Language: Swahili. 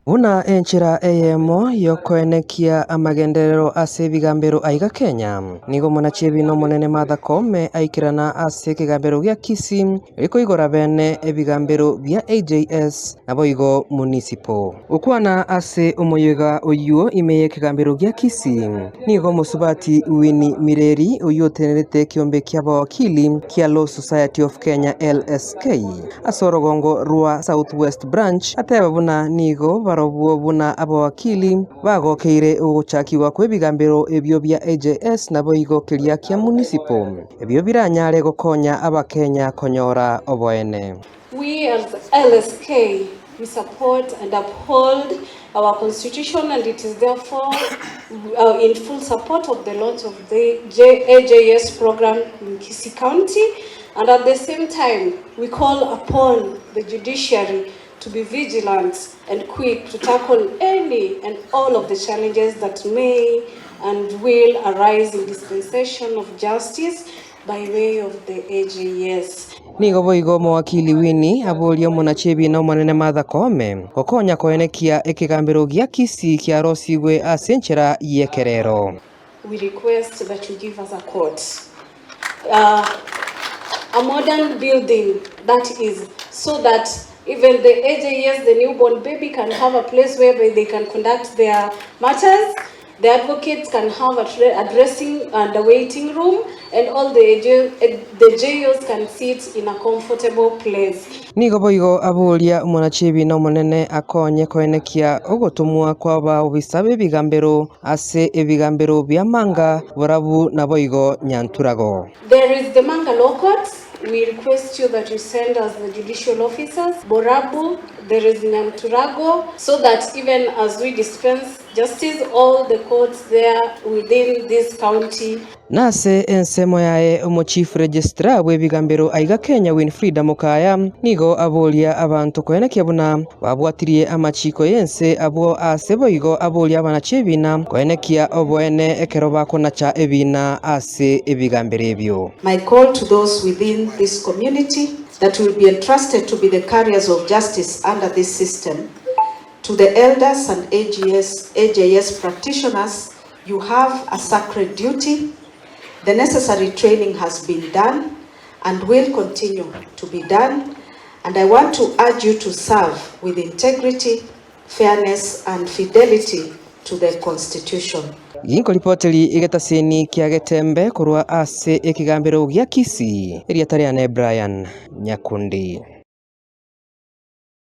Buna enchira eyemo yokoenekia amagenderero ase ebigambero aiga Kenya nigo monachebino monene Martha Koome aikirana ase ekigambero gia Kisii erikoigora bene ebigambero bia AJS naboigo municipal ukwana ase omoyega oyuo imeye ekigambero gia Kisii nigo musubati Winnie Mireri oyotenerete kiombe kia bawakili kia Law Society of Kenya LSK asorogongo rwa Southwest Branch ateba buna nigo barobuo buna abawakili bagokeire uguchakiwa kwebigambero ebyo bya AJS naboigo kiria kia municipal ebyo biranyare gokonya abakenya konyora oboene. We as LSK, we support and uphold our constitution, and it is therefore in full support of the launch of the AJS program in Kisii County. And at the same time, we call upon the judiciary to be vigilant and quick to tackle any and all of the challenges that may and will arise in dispensation of justice by way of the AJS. Nigo boigo mawakili Winnie abolio monachebi na monene Martha Koome gokonya koenekia ekigambero gia Kisii kia rosigwe asenchera yekerero. We request that you give us a court, a modern building that is so that even the AJS, the newborn baby, can have a place where they can conduct their matters. The advocates can have a dressing and a waiting room, and all the jails can sit in a comfortable place. Nigo boigo abulia monachebi na monene akonye koenekia ogotumwa kwa ba obisabe ebigambero ase ebigambero bya Manga borabu na boigo Nyanturago. There is the Manga Law Court. We request you that you send us the judicial officers. Borabu, there is Nyanturago, so that even as we dispense justice, all the courts there within this county. Nase ensemo yae omo chief registrar webigambero aiga Kenya Winfrida Mukaya nigo abolia abantu koenekia buna babwatirie amachiko yense abo ase boigo abolia banachebina koenekia oboene ekero bakonacha ebina ase ebigambero ebyo. My call to those within this community that will be entrusted to be the carriers of justice under this system, to the elders and AJS practitioners, you have a sacred duty. The necessary training has been done and will continue to be done, and I want to urge you to serve with integrity, fairness and fidelity to the Constitution. Ginko ripoteli igetaseni kia getembe kurwa ase ekigambero gia Kisii eriatariane Brian Nyakundi.